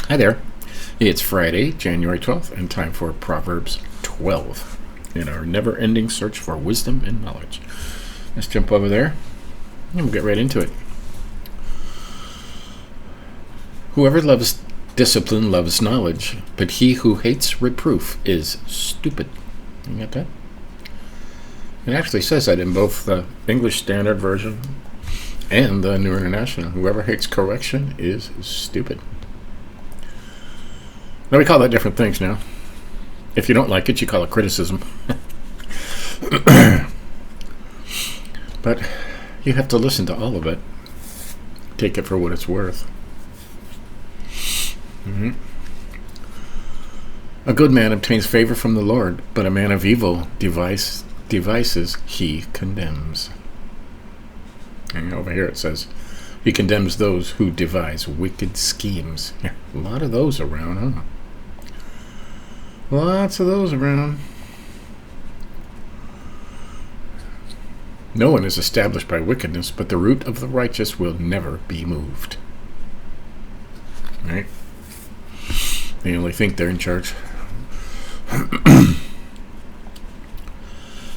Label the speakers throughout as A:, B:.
A: Hi there. It's Friday, January 12th, and time for Proverbs 12 in our never ending search for wisdom and knowledge. Let's jump over there and we'll get right into it. Whoever loves discipline loves knowledge, but he who hates reproof is stupid. You get that? It actually says that in both the English Standard Version and the New International. Whoever hates correction is stupid. Now we call that different things now. If you don't like it, you call it criticism. But you have to listen to all of it. Take it for what it's worth. A good man obtains favor from the Lord, but a man of evil devices he condemns. And over here it says, he condemns those who devise wicked schemes. Yeah, a lot of those around, huh? Lots of those around. No one is established by wickedness, but the root of the righteous will never be moved. Right? They only think they're in charge.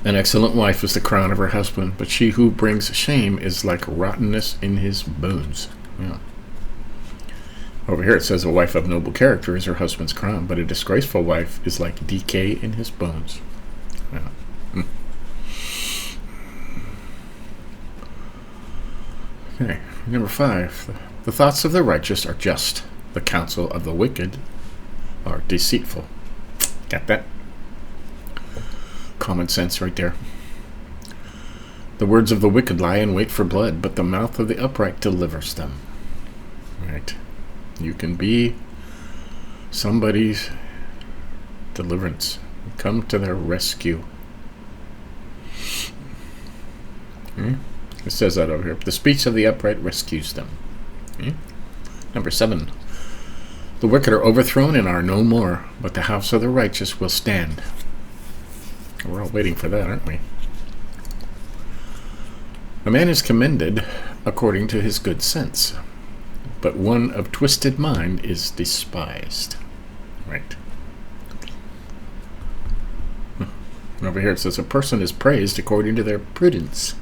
A: An excellent wife is the crown of her husband, but she who brings shame is like rottenness in his bones. Yeah. Over here it says a wife of noble character is her husband's crown, but a disgraceful wife is like decay in his bones. Yeah. Okay, number 5. The thoughts of the righteous are just. The counsel of the wicked are deceitful. Got that? Common sense right there. The words of the wicked lie in wait for blood, but the mouth of the upright delivers them. Right. You can be somebody's deliverance. Come to their rescue. It says that over here. The speech of the upright rescues them. Number 7. The wicked are overthrown and are no more, but the house of the righteous will stand. We're all waiting for that, aren't we? A man is commended according to his good sense, but one of twisted mind is despised. Right. And over here it says a person is praised according to their prudence,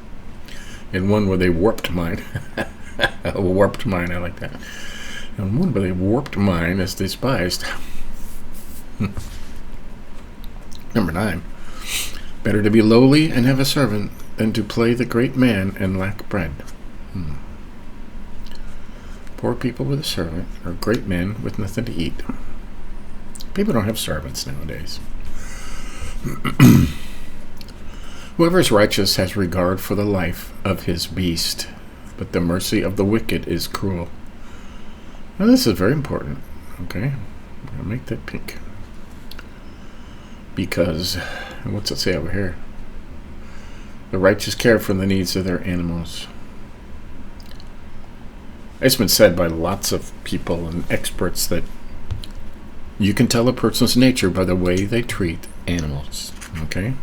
A: and one with a warped mind. A warped mind, I like that. And one with a warped mind is despised. Number 9. Better to be lowly and have a servant than to play the great man and lack bread. Poor people with a servant are great men with nothing to eat. People don't have servants nowadays. Whoever is righteous has regard for the life of his beast, but the mercy of the wicked is cruel. Now this is very important. Okay, I'm going to make that pink. Because, what's it say over here? The righteous care for the needs of their animals. It's been said by lots of people and experts that you can tell a person's nature by the way they treat animals. Okay?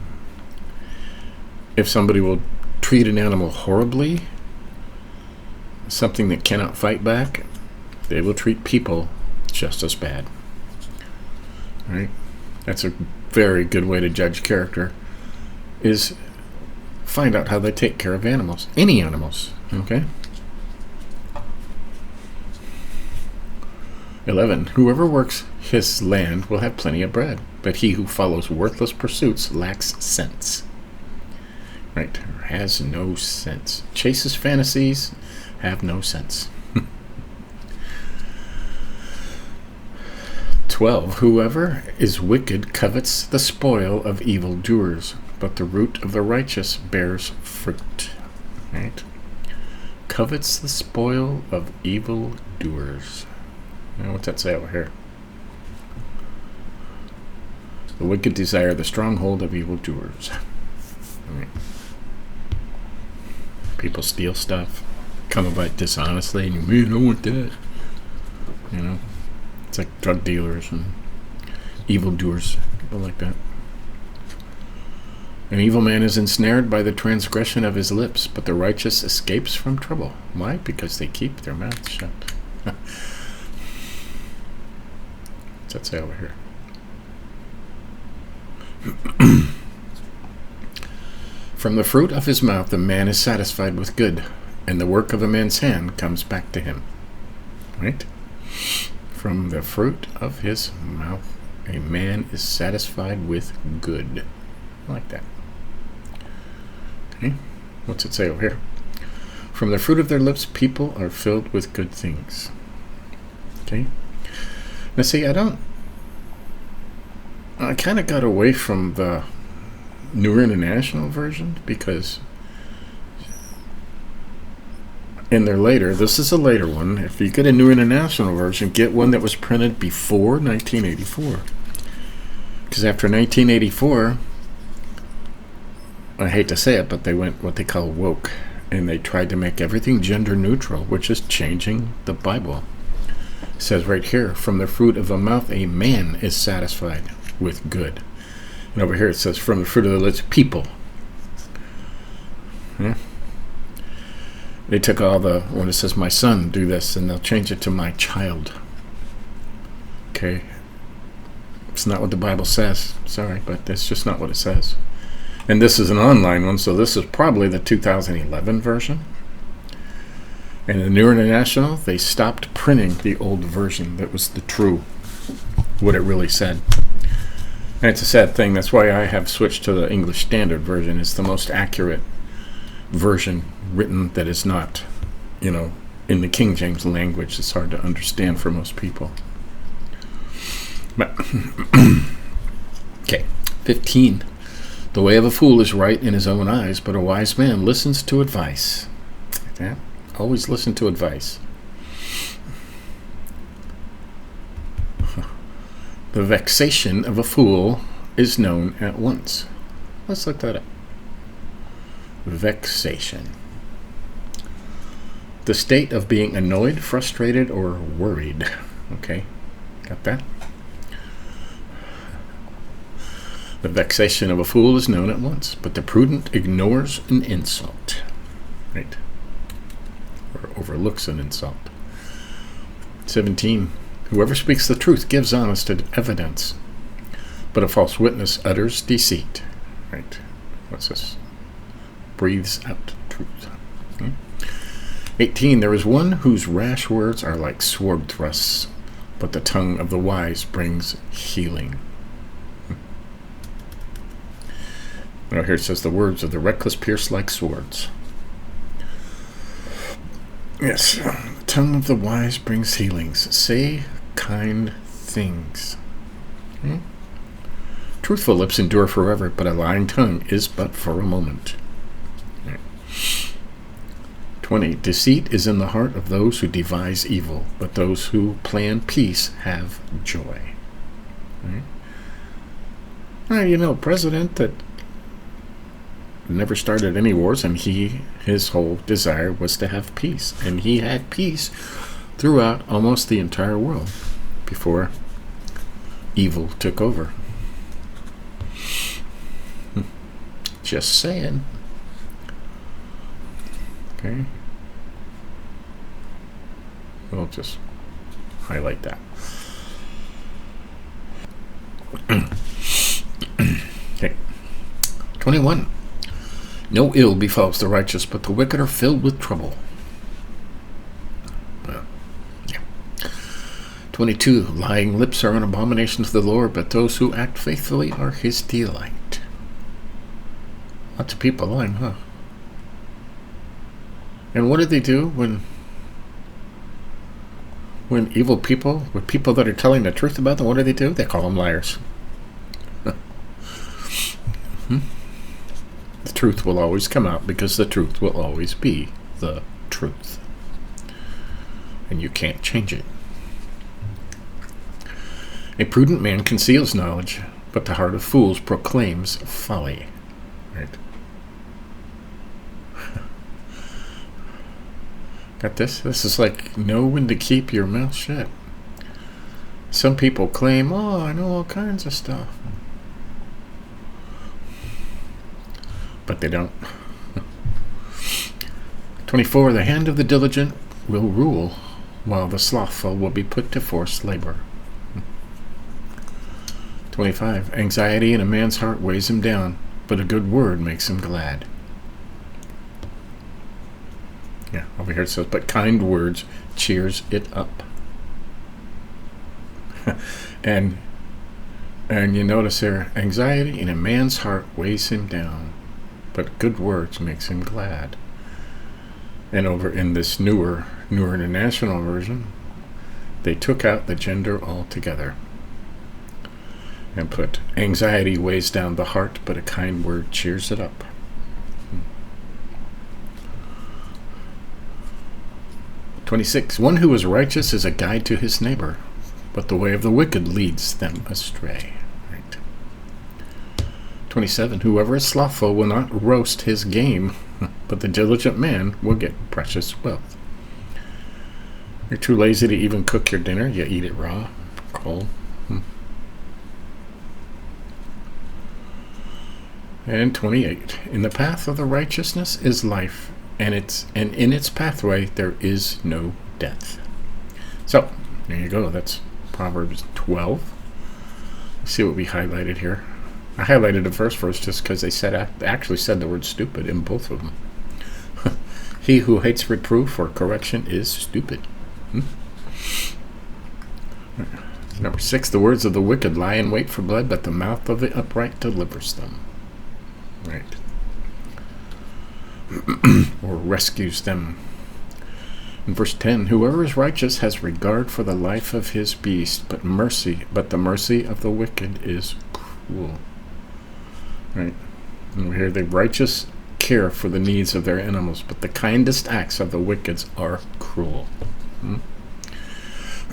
A: If somebody will treat an animal horribly, something that cannot fight back, they will treat people just as bad. Right? That's a very good way to judge character, is find out how they take care of animals. Any animals. Okay? 11. Whoever works his land will have plenty of bread, but he who follows worthless pursuits lacks sense. Right? Or has no sense. Chases fantasies, have no sense. 12. Whoever is wicked covets the spoil of evildoers, but the root of the righteous bears fruit. Right? Covets the spoil of evildoers. Now, what's that say over here? The wicked desire the stronghold of evildoers. Right. People steal stuff, come about it dishonestly, and man, I want that. You know? It's like drug dealers and evildoers, people like that. An evil man is ensnared by the transgression of his lips, but the righteous escapes from trouble. Why? Because they keep their mouths shut. What's that say over here? From the fruit of his mouth a man is satisfied with good, and the work of a man's hand comes back to him. Right? From the fruit of his mouth a man is satisfied with good. I like that. Okay. What's it say over here? From the fruit of their lips people are filled with good things. Okay. Now see, I kind of got away from the New International Version because in their later, this is a later one. If you get a New International Version, get one that was printed before 1984. Because after 1984, I hate to say it, but they went what they call woke, and they tried to make everything gender neutral, which is changing the Bible. It says right here, from the fruit of the mouth a man is satisfied with good. And over here it says, from the fruit of the lips, people. Yeah. They took all when it says, my son, do this, and they'll change it to my child. Okay. It's not what the Bible says. Sorry, but that's just not what it says. And this is an online one, so this is probably the 2011 version. And in the New International, they stopped printing the old version that was the true, what it really said. And it's a sad thing. That's why I have switched to the English Standard Version. It's the most accurate version written that is not, in the King James language. It's hard to understand for most people. But okay, 15. The way of a fool is right in his own eyes, but a wise man listens to advice. Yeah? Always listen to advice. The vexation of a fool is known at once. Let's look that up. Vexation. The state of being annoyed, frustrated, or worried. Okay, got that? The vexation of a fool is known at once, but the prudent ignores an insult. Right? Or overlooks an insult. 17. Whoever speaks the truth gives honest evidence, but a false witness utters deceit. Right? What's this? Breathes out truth. Okay. 18. There is one whose rash words are like sword thrusts, but the tongue of the wise brings healing. Now here it says the words of the reckless pierce like swords. Yes, the tongue of the wise brings healings. Say kind things. Okay. Truthful lips endure forever, but a lying tongue is but for a moment. 20. Deceit is in the heart of those who devise evil, but those who plan peace have joy. Right? President that never started any wars, and his whole desire was to have peace, and he had peace throughout almost the entire world before evil took over. Just saying. Okay, we'll just highlight that. Okay, 21. No ill befalls the righteous, but the wicked are filled with trouble. 22. Lying lips are an abomination to the Lord, but those who act faithfully are his delight. Lots of people lying, huh? And what do they do when evil people, with people that are telling the truth about them, what do? They call them liars. The truth will always come out because the truth will always be the truth. And you can't change it. A prudent man conceals knowledge, but the heart of fools proclaims folly. Right? Got this? This is like know when to keep your mouth shut. Some people claim, I know all kinds of stuff. But they don't. 24. The hand of the diligent will rule, while the slothful will be put to forced labor. 25. Anxiety in a man's heart weighs him down, but a good word makes him glad. Yeah, over here it says, but kind words cheers it up. and you notice there, anxiety in a man's heart weighs him down, but good words makes him glad. And over in this newer international version, they took out the gender altogether and put, anxiety weighs down the heart, but a kind word cheers it up. 26. One who is righteous is a guide to his neighbor, but the way of the wicked leads them astray. Right. 27. Whoever is slothful will not roast his game, but the diligent man will get precious wealth. You're too lazy to even cook your dinner, you eat it raw, cold. And 28. In the path of the righteousness is life, and in its pathway there is no death. So, there you go. That's Proverbs 12. See what we highlighted here. I highlighted the first verse just because they actually said the word stupid in both of them. He who hates reproof or correction is stupid. Number 6. The words of the wicked lie in wait for blood, but the mouth of the upright delivers them. Right. Or rescues them. In verse 10, whoever is righteous has regard for the life of his beast, but the mercy of the wicked is cruel. Right. And we hear the righteous care for the needs of their animals, but the kindest acts of the wicked are cruel.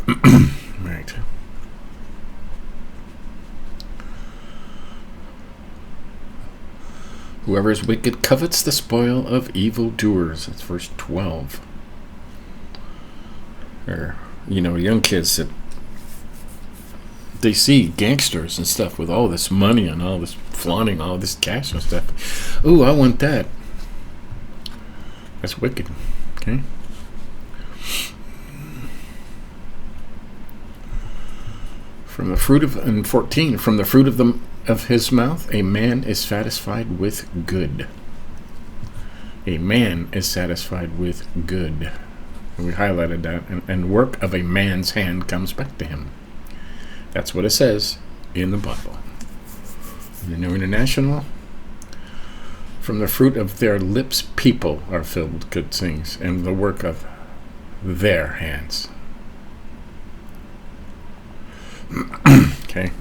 A: Right. Whoever is wicked covets the spoil of evildoers. That's verse 12. Or, young kids that they see gangsters and stuff with all this money and all this flaunting all this cash and stuff. Ooh, I want that. That's wicked. Okay. From the fruit of, and 14, from the fruit of his mouth, a man is satisfied with good. A man is satisfied with good. And we highlighted that. And work of a man's hand comes back to him. That's what it says in the Bible. In the New International, from the fruit of their lips, people are filled with good things, and the work of their hands. Okay.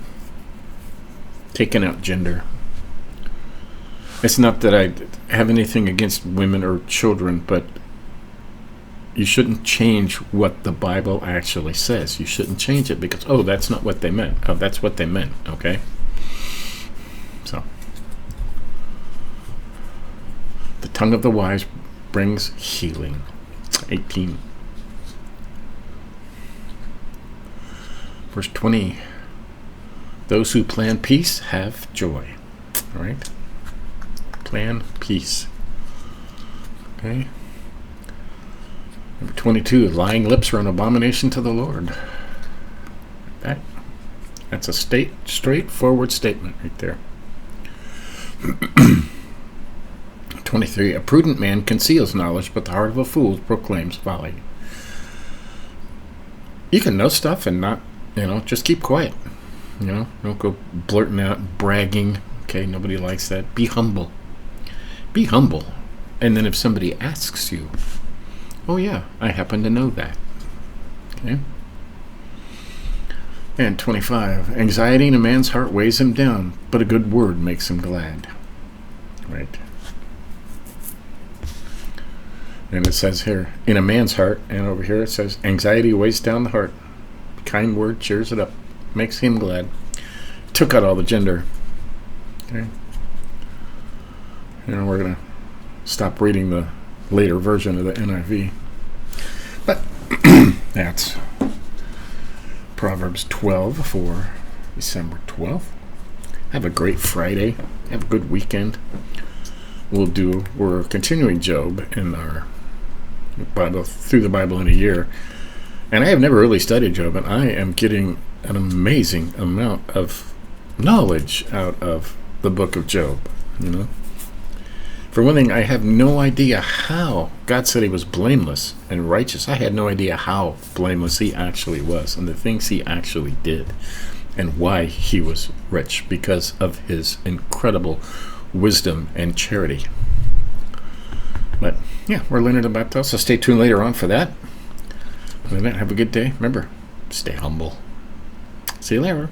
A: Taking out gender. It's not that I have anything against women or children, but you shouldn't change what the Bible actually says. You shouldn't change it because, that's not what they meant. Oh, that's what they meant, okay? So, the tongue of the wise brings healing. 18. Verse 20. Those who plan peace have joy. All right? Plan peace. Okay? Number 22. Lying lips are an abomination to the Lord. That's a straightforward statement right there. 23. A prudent man conceals knowledge, but the heart of a fool proclaims folly. You can know stuff and not, just keep quiet. Don't go blurting out, bragging. Okay, nobody likes that. Be humble. Be humble. And then if somebody asks you, oh yeah, I happen to know that. Okay. And 25. Anxiety in a man's heart weighs him down, but a good word makes him glad. Right. And it says here, in a man's heart, and over here it says, anxiety weighs down the heart. Kind word cheers it up, makes him glad. Took out all the gender. Okay. We're going to stop reading the later version of the NIV. But that's Proverbs 12 for December 12th. Have a great Friday. Have a good weekend. We're continuing Job in our Bible, through the Bible in a year. And I have never really studied Job, and I am getting an amazing amount of knowledge out of the book of Job, you know. For one thing, I have no idea how God said he was blameless and righteous. I had no idea how blameless he actually was and the things he actually did and why he was rich, because of his incredible wisdom and charity. But yeah, we're learning about that, so stay tuned later on for that. Other than that, have a good day. Remember, stay humble. See you later.